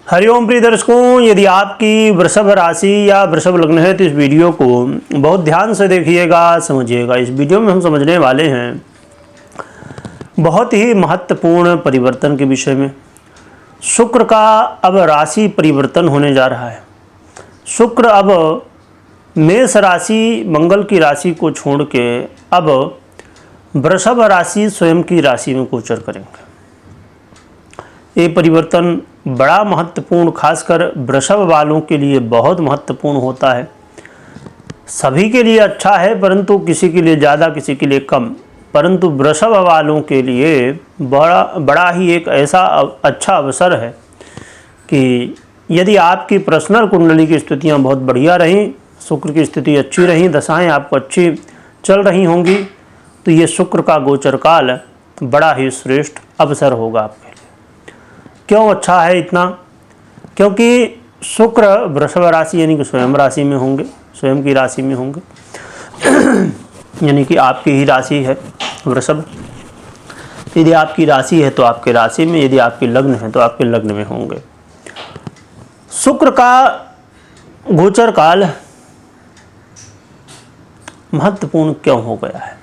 हरिओम प्रिय दर्शकों, यदि आपकी वृषभ राशि या वृषभ लग्न है तो इस वीडियो को बहुत ध्यान से देखिएगा, समझिएगा। इस वीडियो में हम समझने वाले हैं बहुत ही महत्वपूर्ण परिवर्तन के विषय में। शुक्र का अब राशि परिवर्तन होने जा रहा है। शुक्र अब मेष राशि मंगल की राशि को छोड़ के अब वृषभ राशि स्वयं की राशि में गोचर करेंगे। ये परिवर्तन बड़ा महत्वपूर्ण, खासकर वृषभ वालों के लिए बहुत महत्वपूर्ण होता है। सभी के लिए अच्छा है, परंतु किसी के लिए ज़्यादा, किसी के लिए कम। परंतु वृषभ वालों के लिए बड़ा ही एक ऐसा अच्छा अवसर है कि यदि आपकी पर्सनल कुंडली की स्थितियाँ बहुत बढ़िया रहीं, शुक्र की स्थिति अच्छी रहीं, दशाएँ आपको अच्छी चल रही होंगी, तो ये शुक्र का गोचर काल बड़ा ही श्रेष्ठ अवसर होगा आपके लिए। क्यों अच्छा है इतना? क्योंकि शुक्र वृषभ राशि यानी कि स्वयं राशि में होंगे, स्वयं की राशि में होंगे यानी कि आपकी ही राशि है वृषभ। यदि आपकी राशि है तो आपके राशि में, यदि आपके लग्न है तो आपके लग्न में होंगे। शुक्र का गोचर काल महत्वपूर्ण क्यों हो गया है?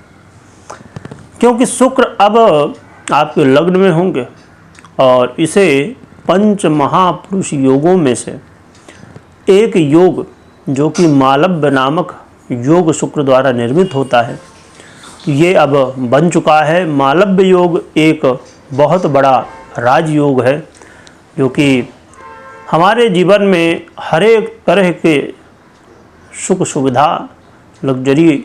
क्योंकि शुक्र अब आपके लग्न में होंगे और इसे पंच महापुरुष योगों में से एक योग, जो कि मालव्य नामक योग शुक्र द्वारा निर्मित होता है, ये अब बन चुका है। मालव्य योग एक बहुत बड़ा राजयोग है, जो कि हमारे जीवन में हर एक तरह के सुख सुविधा, लग्जरी,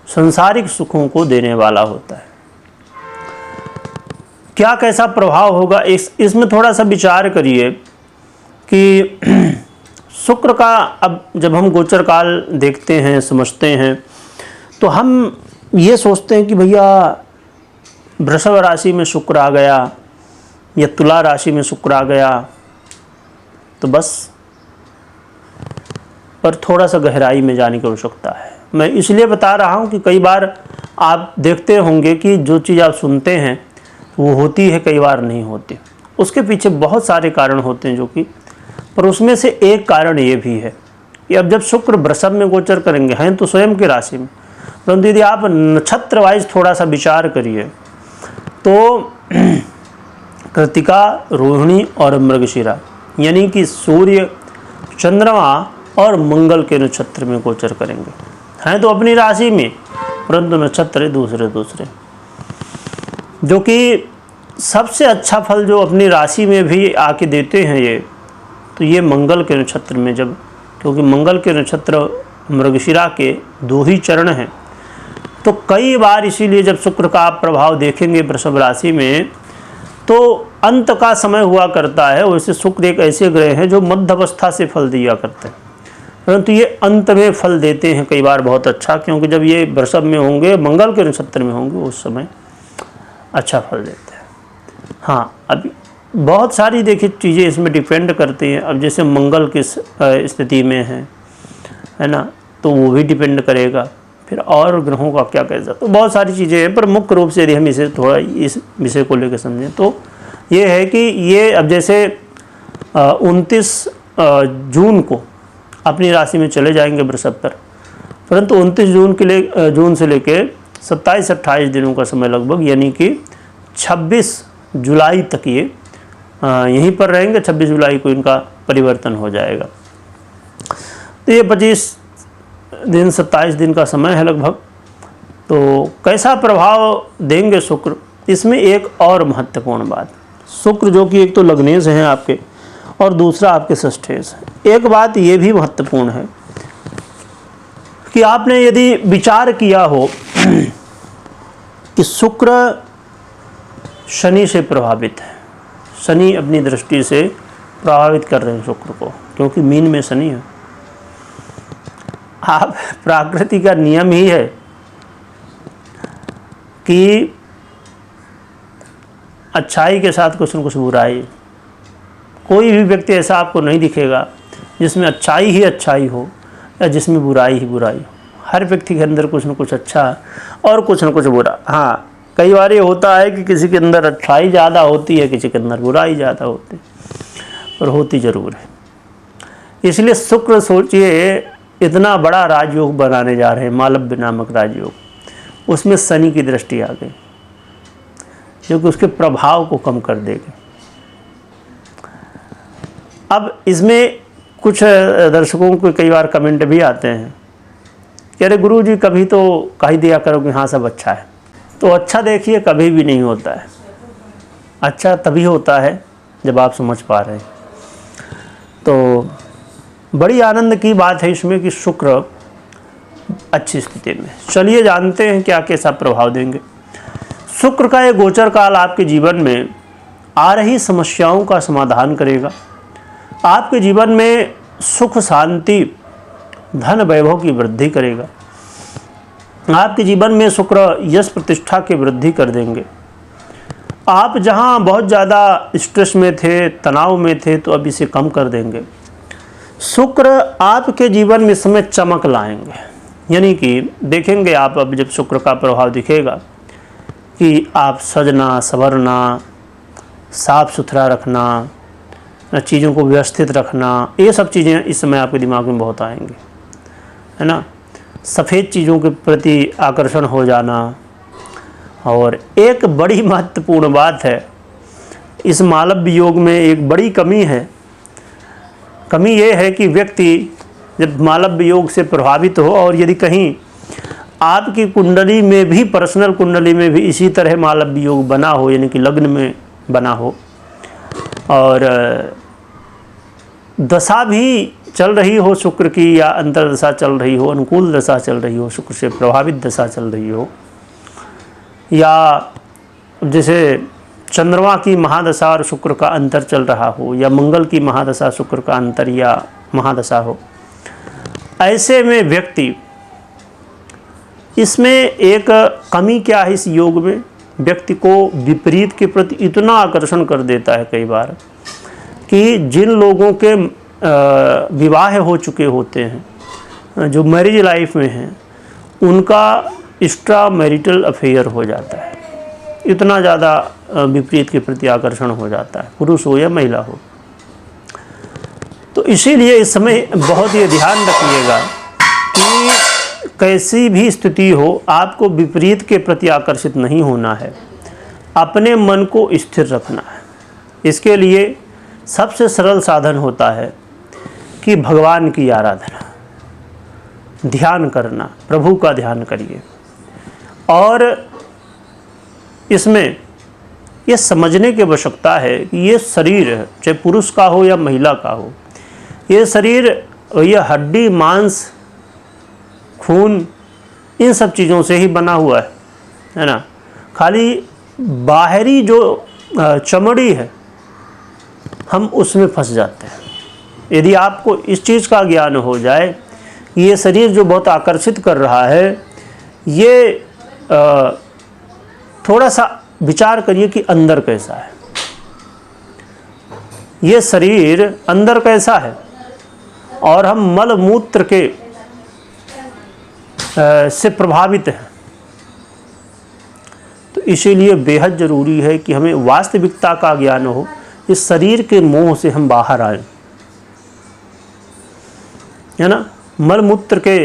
सांसारिक सुखों को देने वाला होता है। क्या कैसा प्रभाव होगा इसमें थोड़ा सा विचार करिए कि शुक्र का अब जब हम गोचर काल देखते हैं, समझते हैं, तो हम ये सोचते हैं कि भैया वृषभ राशि में शुक्र आ गया या तुला राशि में शुक्र आ गया तो बस। पर थोड़ा सा गहराई में जाने की आवश्यकता है। मैं इसलिए बता रहा हूँ कि कई बार आप देखते होंगे कि जो चीज़ आप सुनते हैं वो होती है, कई बार नहीं होती। उसके पीछे बहुत सारे कारण होते हैं पर उसमें से एक कारण ये भी है कि अब जब शुक्र वृषभ में गोचर करेंगे, हैं तो स्वयं की राशि में, परंतु यदि आप नक्षत्र वाइज थोड़ा सा विचार करिए तो कृतिका, रोहिणी और मृगशिरा यानी कि सूर्य, चंद्रमा और मंगल के नक्षत्र में गोचर करेंगे। हैं तो अपनी राशि में, परंतु नक्षत्र दूसरे, जो कि सबसे अच्छा फल जो अपनी राशि में भी आके देते हैं तो ये मंगल के नक्षत्र में, जब क्योंकि मंगल के नक्षत्र मृगशिरा के 2 ही चरण हैं, तो कई बार इसीलिए जब शुक्र का आप प्रभाव देखेंगे वृषभ राशि में तो अंत का समय हुआ करता है। वैसे शुक्र एक ऐसे ग्रह हैं जो मध्यावस्था से फल दिया करते हैं, परंतु ये अंत में फल देते हैं कई बार बहुत अच्छा, क्योंकि जब ये वृषभ में होंगे, मंगल के नक्षत्र में होंगे, उस समय अच्छा फल देते हैं। हाँ, अभी बहुत सारी देखिए चीज़ें इसमें डिपेंड करती हैं। अब जैसे मंगल किस स्थिति में है ना, तो वो भी डिपेंड करेगा। फिर और ग्रहों का क्या कैसा, तो बहुत सारी चीज़ें हैं। पर मुख्य रूप से यदि हम इसे थोड़ा इस विषय को लेकर समझें तो ये है कि ये अब जैसे 29 जून को अपनी राशि में चले जाएंगे वृषभ पर, परंतु 29 जून से लेके 27-28 दिनों का समय लगभग, यानी कि 26 जुलाई तक ये यहीं पर रहेंगे। 26 जुलाई को इनका परिवर्तन हो जाएगा। तो ये 25 दिन 27 दिन का समय है लगभग। तो कैसा प्रभाव देंगे शुक्र? इसमें एक और महत्वपूर्ण बात, शुक्र जो कि एक तो लग्नेश हैं आपके और दूसरा आपके षष्ठेश है। एक बात ये भी महत्वपूर्ण है कि आपने यदि विचार किया हो कि शुक्र शनि से प्रभावित है, शनि अपनी दृष्टि से प्रभावित कर रहे हैं शुक्र को, क्योंकि मीन में शनि है। आप प्रकृति का नियम ही है कि अच्छाई के साथ कुछ न कुछ बुराई। कोई भी व्यक्ति ऐसा आपको नहीं दिखेगा जिसमें अच्छाई ही अच्छाई हो या जिसमें बुराई ही बुराई हो। हर व्यक्ति के अंदर कुछ न कुछ अच्छा और कुछ न कुछ बुरा। हाँ, कई बार ये होता है कि किसी के अंदर अच्छाई ज़्यादा होती है, किसी के अंदर बुराई ज़्यादा होती है। और होती ज़रूर है। इसलिए शुक्र सोचिए इतना बड़ा राजयोग बनाने जा रहे हैं, मालव्य नामक राजयोग, उसमें शनि की दृष्टि आ गई जो कि उसके प्रभाव को कम कर देगी। अब इसमें कुछ दर्शकों को कई बार कमेंट भी आते हैं कि अरे गुरु जी कभी तो कह ही दिया करो कि हाँ सब अच्छा है। तो अच्छा देखिए कभी भी नहीं होता है, अच्छा तभी होता है जब आप समझ पा रहे हैं। तो बड़ी आनंद की बात है इसमें कि शुक्र अच्छी स्थिति में। चलिए जानते हैं क्या कैसा प्रभाव देंगे। शुक्र का ये गोचर काल आपके जीवन में आ रही समस्याओं का समाधान करेगा। आपके जीवन में सुख शांति धन वैभव की वृद्धि करेगा। आपके जीवन में शुक्र यश प्रतिष्ठा की वृद्धि कर देंगे। आप जहां बहुत ज़्यादा स्ट्रेस में थे, तनाव में थे, तो अब इसे कम कर देंगे। शुक्र आपके जीवन में इस समय चमक लाएंगे, यानी कि देखेंगे आप अब जब शुक्र का प्रभाव दिखेगा कि आप सजना संवरना, साफ सुथरा रखना, चीज़ों को व्यवस्थित रखना, ये सब चीज़ें इस समय आपके दिमाग में बहुत आएंगी, है ना। सफ़ेद चीज़ों के प्रति आकर्षण हो जाना। और एक बड़ी महत्वपूर्ण बात है, इस मालव्य योग में एक बड़ी कमी है। कमी ये है कि व्यक्ति जब मालव्य योग से प्रभावित हो और यदि कहीं आपकी कुंडली में भी, पर्सनल कुंडली में भी इसी तरह मालव्य योग बना हो, यानी कि लग्न में बना हो और दशा भी चल रही हो शुक्र की, या अंतर दशा चल रही हो, अनुकूल दशा चल रही हो, शुक्र से प्रभावित दशा चल रही हो, या जैसे चंद्रमा की महादशा और शुक्र का अंतर चल रहा हो, या मंगल की महादशा शुक्र का अंतर या महादशा हो, ऐसे में व्यक्ति, इसमें एक कमी क्या है इस योग में, व्यक्ति को विपरीत के प्रति इतना आकर्षण कर देता है कई बार कि जिन लोगों के विवाह हो चुके होते हैं, जो मैरिज लाइफ में हैं, उनका एक्स्ट्रा मैरिटल अफेयर हो जाता है। इतना ज़्यादा विपरीत के प्रति आकर्षण हो जाता है, पुरुष हो या महिला हो। तो इसीलिए इस समय बहुत ही ध्यान रखिएगा कि कैसी भी स्थिति हो, आपको विपरीत के प्रति आकर्षित नहीं होना है, अपने मन को स्थिर रखना है। इसके लिए सबसे सरल साधन होता है कि भगवान की आराधना, ध्यान करना, प्रभु का ध्यान करिए। और इसमें ये समझने की आवश्यकता है कि ये शरीर है, चाहे पुरुष का हो या महिला का हो, ये शरीर, ये हड्डी मांस खून इन सब चीज़ों से ही बना हुआ है ना। खाली बाहरी जो चमड़ी है हम उसमें फंस जाते हैं। यदि आपको इस चीज़ का ज्ञान हो जाए कि ये शरीर जो बहुत आकर्षित कर रहा है, ये थोड़ा सा विचार करिए कि अंदर कैसा है, ये शरीर अंदर कैसा है, और हम मल मूत्र के से प्रभावित हैं। तो इसीलिए बेहद ज़रूरी है कि हमें वास्तविकता का ज्ञान हो, इस शरीर के मोह से हम बाहर आए, है ना। मल मूत्र के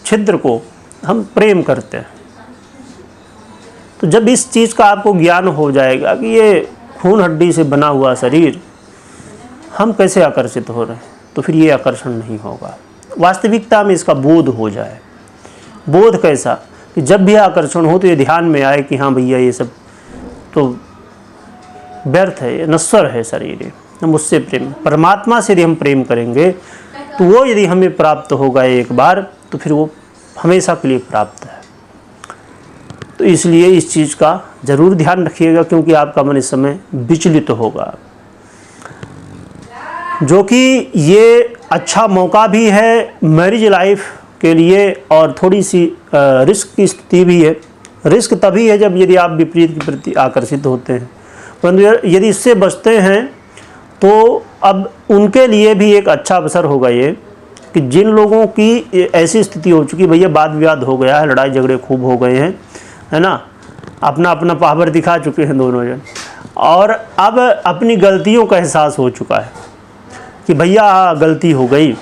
छिद्र को हम प्रेम करते हैं। तो जब इस चीज़ का आपको ज्ञान हो जाएगा कि ये खून हड्डी से बना हुआ शरीर हम कैसे आकर्षित हो रहे हैं, तो फिर ये आकर्षण नहीं होगा। वास्तविकता में इसका बोध हो जाए। बोध कैसा कि जब भी आकर्षण हो तो ये ध्यान में आए कि हाँ भैया ये सब तो व्यर्थ है, ये नश्वर है शरीर, हम उससे प्रेम, परमात्मा से यदि हम प्रेम करेंगे तो वो यदि हमें प्राप्त होगा एक बार, तो फिर वो हमेशा के लिए प्राप्त है। तो इसलिए इस चीज़ का ज़रूर ध्यान रखिएगा, क्योंकि आपका मन इस समय विचलित होगा, जो कि ये अच्छा मौका भी है मैरिज लाइफ के लिए, और थोड़ी सी रिस्क की स्थिति भी है। रिस्क तभी है जब यदि आप विपरीत के प्रति आकर्षित होते हैं, परंतु यदि इससे बचते हैं तो अब उनके लिए भी एक अच्छा अवसर होगा ये कि जिन लोगों की ऐसी स्थिति हो चुकी, भैया वाद विवाद हो गया है, लड़ाई झगड़े खूब हो गए हैं, है ना, अपना अपना पावर दिखा चुके हैं दोनों जन, और अब अपनी गलतियों का एहसास हो चुका है, कि भैया गलती हो गई,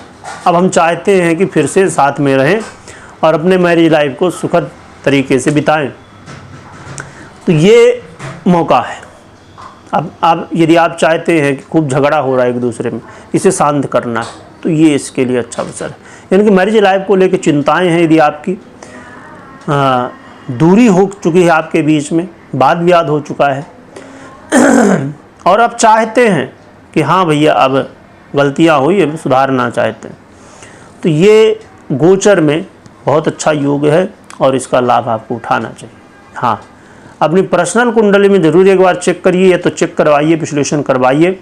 अब हम चाहते हैं कि फिर से साथ में रहें और अपने मैरिज लाइफ को सुखद तरीके से बिताएं। तो ये मौका है। अब यदि आप चाहते हैं कि खूब झगड़ा हो रहा है एक दूसरे में, इसे शांत करना है, तो ये इसके लिए अच्छा अवसर है। यानी कि मैरिज लाइफ को लेकर चिंताएं हैं, यदि आपकी दूरी हो चुकी है आपके बीच में, वाद विवाद हो चुका है और आप चाहते हैं कि हाँ भैया अब गलतियाँ हुई, अब सुधारना चाहते हैं, तो ये गोचर में बहुत अच्छा योग है और इसका लाभ आपको उठाना चाहिए। हाँ, अपनी पर्सनल कुंडली में ज़रूर एक बार चेक करिए, या तो चेक करवाइए, विश्लेषण करवाइए,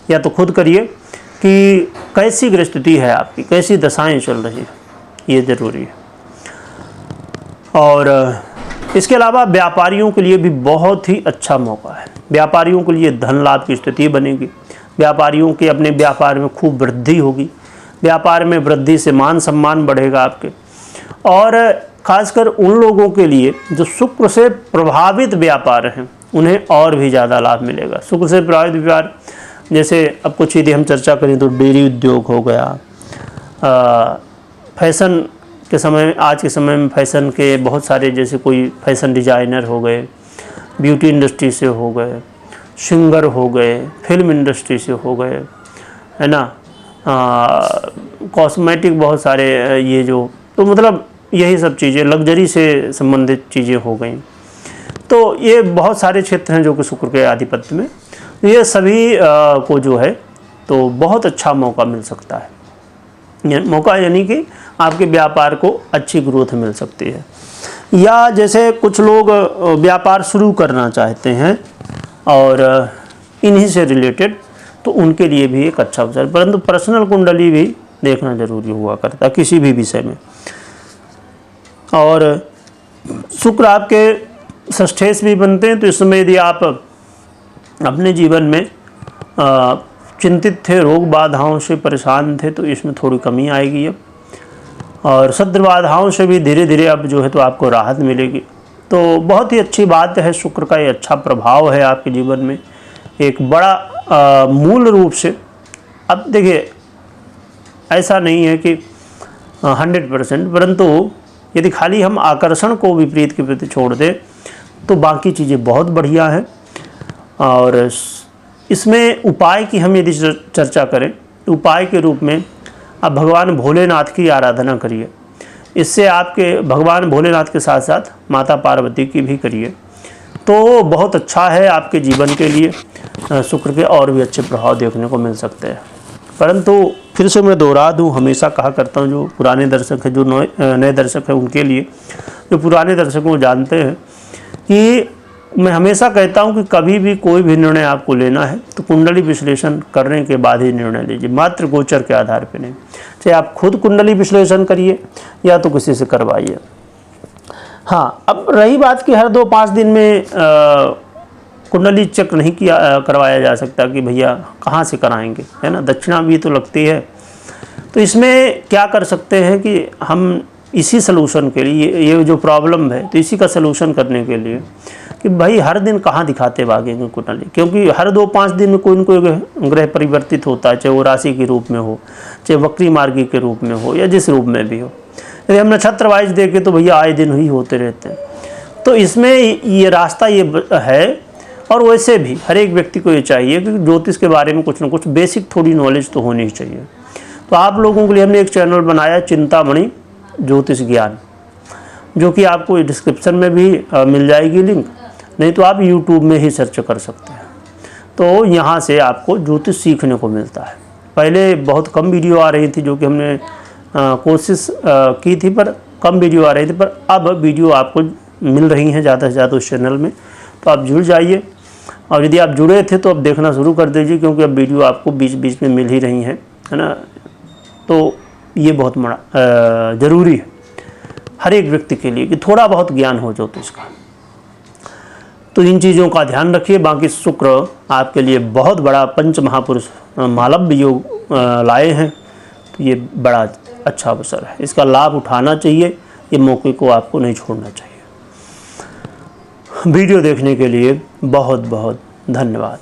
या तो खुद करिए कि कैसी ग्रहस्थिति है आपकी, कैसी दशाएं चल रही है, ये ज़रूरी है। और इसके अलावा व्यापारियों के लिए भी बहुत ही अच्छा मौका है। व्यापारियों के लिए धन लाभ की स्थिति बनेगी, व्यापारियों के अपने व्यापार में खूब वृद्धि होगी, व्यापार में वृद्धि से मान सम्मान बढ़ेगा आपके। और खासकर उन लोगों के लिए जो शुक्र से प्रभावित व्यापार हैं, उन्हें और भी ज़्यादा लाभ मिलेगा। शुक्र से प्रभावित व्यापार, जैसे अब कुछ यदि हम चर्चा करें तो डेयरी उद्योग हो गया, फैशन के समय में, आज के समय में फैशन के बहुत सारे, जैसे कोई फैशन डिजाइनर हो गए, ब्यूटी इंडस्ट्री से हो गए, सिंगर हो गए, फिल्म इंडस्ट्री से हो गए, है ना, कॉस्मेटिक बहुत सारे, ये जो, तो मतलब यही सब चीज़ें, लग्जरी से संबंधित चीज़ें हो गई। तो ये बहुत सारे क्षेत्र हैं जो कि शुक्र के आधिपत्य में, ये सभी को जो है तो बहुत अच्छा मौका मिल सकता है। मौका यानी कि आपके व्यापार को अच्छी ग्रोथ मिल सकती है। या जैसे कुछ लोग व्यापार शुरू करना चाहते हैं और इन्हीं से रिलेटेड, तो उनके लिए भी एक अच्छा अवसर, परंतु पर्सनल कुंडली भी देखना जरूरी हुआ करता है किसी भी विषय में। और शुक्र आपके षष्ठेश भी बनते हैं, तो इस समय यदि आप अपने जीवन में चिंतित थे, रोग बाधाओं से परेशान थे, तो इसमें थोड़ी कमी आएगी अब, और शत्रु बाधाओं से भी धीरे धीरे अब जो है तो आपको राहत मिलेगी। तो बहुत ही अच्छी बात है, शुक्र का ये अच्छा प्रभाव है आपके जीवन में, एक बड़ा मूल रूप से। अब देखिए, ऐसा नहीं है कि 100%, परंतु यदि खाली हम आकर्षण को विपरीत के प्रति छोड़ दें तो बाकी चीज़ें बहुत बढ़िया हैं। और इसमें उपाय की हम यदि चर्चा करें तो उपाय के रूप में आप भगवान भोलेनाथ की आराधना करिए। इससे आपके भगवान भोलेनाथ के साथ साथ माता पार्वती की भी करिए, तो बहुत अच्छा है आपके जीवन के लिए। शुक्र के और भी अच्छे प्रभाव देखने को मिल सकते हैं। परंतु फिर से मैं दोहरा दूँ, हमेशा कहा करता हूँ, जो पुराने दर्शक हैं, जो नए दर्शक हैं, उनके लिए, जो पुराने दर्शक वो जानते हैं कि मैं हमेशा कहता हूं कि कभी भी कोई भी निर्णय आपको लेना है तो कुंडली विश्लेषण करने के बाद ही निर्णय लीजिए, मात्र गोचर के आधार पर नहीं। चाहे आप खुद कुंडली विश्लेषण करिए या तो किसी से करवाइए। हाँ, अब रही बात कि हर 2-5 दिन में कुंडली चेक नहीं करवाया जा सकता कि भैया कहाँ से कराएंगे, है ना, दक्षिणा भी तो लगती है। तो इसमें क्या कर सकते हैं कि हम इसी सलूशन के लिए, ये जो प्रॉब्लम है, तो इसी का सलूशन करने के लिए कि भाई हर दिन कहाँ दिखाते भागेंगे कुंडली, क्योंकि हर 2-5 दिन में कोई न कोई ग्रह परिवर्तित होता है, चाहे वो राशि के रूप में हो, चाहे वक्री मार्गी के रूप में हो, या जिस रूप में भी हो। यदि हम नक्षत्र वाइज देखें तो भैया आए दिन ही होते रहते हैं। तो इसमें ये रास्ता ये है। और वैसे भी हर एक व्यक्ति को ये चाहिए कि ज्योतिष के बारे में कुछ ना कुछ बेसिक थोड़ी नॉलेज तो होनी ही चाहिए। तो आप लोगों के लिए हमने एक चैनल बनाया, चिंतामणि ज्योतिष ज्ञान, जो कि आपको डिस्क्रिप्शन में भी मिल जाएगी लिंक, नहीं तो आप YouTube में ही सर्च कर सकते हैं। तो यहाँ से आपको ज्योतिष सीखने को मिलता है। पहले बहुत कम वीडियो आ रही थी, जो कि हमने कोशिश की थी, पर कम वीडियो आ रही थी, पर अब वीडियो आपको मिल रही हैं ज़्यादा से ज़्यादा उस चैनल में। तो आप जुड़ जाइए, और यदि आप जुड़े थे तो अब देखना शुरू कर दीजिए, क्योंकि अब वीडियो आपको बीच बीच में मिल ही रही हैं, है ना। तो ये बहुत बड़ा ज़रूरी है हर एक व्यक्ति के लिए कि थोड़ा बहुत ज्ञान हो ज्योतिष का। तो इन चीज़ों का ध्यान रखिए। बाकी शुक्र आपके लिए बहुत बड़ा पंच महापुरुष मालव्य योग लाए हैं, तो ये बड़ा अच्छा अवसर है, इसका लाभ उठाना चाहिए, ये मौके को आपको नहीं छोड़ना चाहिए। वीडियो देखने के लिए बहुत बहुत धन्यवाद।